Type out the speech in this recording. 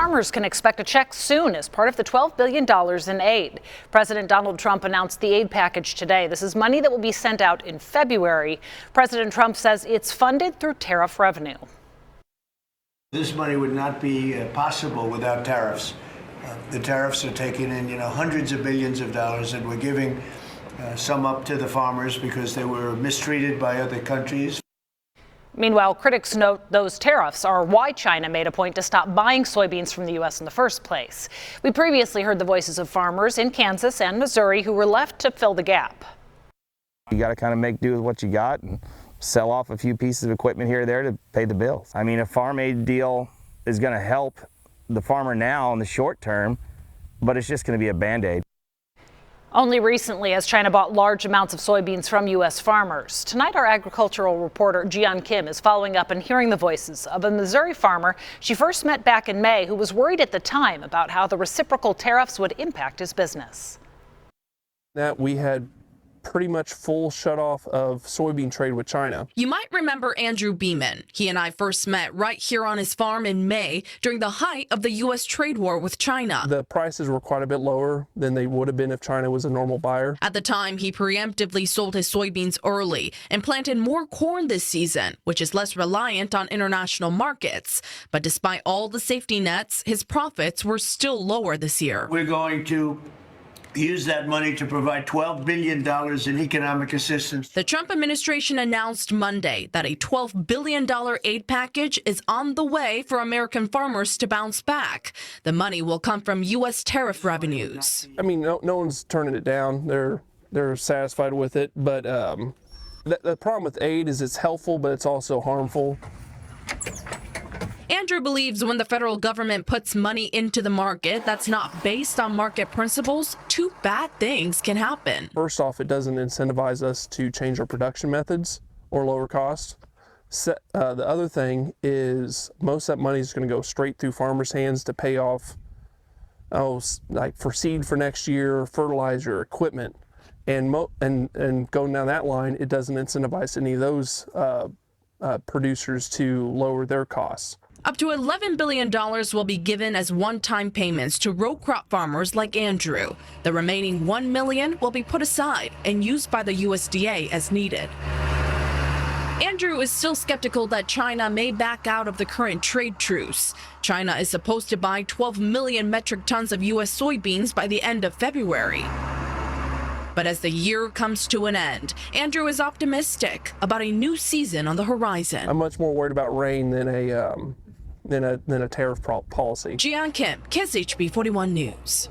farmers can expect a check soon as part of the $12 billion in aid. President Donald Trump announced the aid package today. This is money that will be sent out in February. President Trump says it's funded through tariff revenue. This money would not be possible without tariffs. The tariffs are taking in, hundreds of billions of dollars, and we're giving some up to the farmers because they were mistreated by other countries. Meanwhile, critics note those tariffs are why China made a point to stop buying soybeans from the U.S. in the first place. We previously heard the voices of farmers in Kansas and Missouri who were left to fill the gap. You got to kind of make do with what you got and sell off a few pieces of equipment here or there to pay the bills. I mean, a farm aid deal is going to help the farmer now in the short term, but it's just going to be a Band-Aid. Only recently has China bought large amounts of soybeans from U.S. farmers. Tonight, our agricultural reporter Jian Kim is following up and hearing the voices of a Missouri farmer she first met back in May who was worried at the time about how the reciprocal tariffs would impact his business. That we had pretty much full shutoff of soybean trade with China. You might remember Andrew Beeman. He and I first met right here on his farm in May during the height of the U.S. trade war with China. The prices were quite a bit lower than they would have been if China was a normal buyer. At the time, he preemptively sold his soybeans early and planted more corn this season, which is less reliant on international markets. But despite all the safety nets, his profits were still lower this year. We're going to use that money to provide $12 billion in economic assistance. The Trump administration announced Monday that a $12 billion aid package is on the way for American farmers to bounce back. The money will come from U.S. tariff revenues. I mean, no one's turning it down. They're satisfied with it. But the problem with aid is it's helpful, but it's also harmful. Andrew believes when the federal government puts money into the market that's not based on market principles, two bad things can happen. First off, it doesn't incentivize us to change our production methods or lower costs. The other thing is most of that money is going to go straight through farmers' hands to pay off, like for seed for next year, fertilizer, equipment, and going down that line, it doesn't incentivize any of those producers to lower their costs. Up to $11 billion will be given as one-time payments to row crop farmers like Andrew. The remaining $1 million will be put aside and used by the USDA as needed. Andrew is still skeptical that China may back out of the current trade truce. China is supposed to buy 12 million metric tons of U.S. soybeans by the end of February. But as the year comes to an end, Andrew is optimistic about a new season on the horizon. I'm much more worried about rain than a tariff policy. Jian Kim, KISS HB 41 News.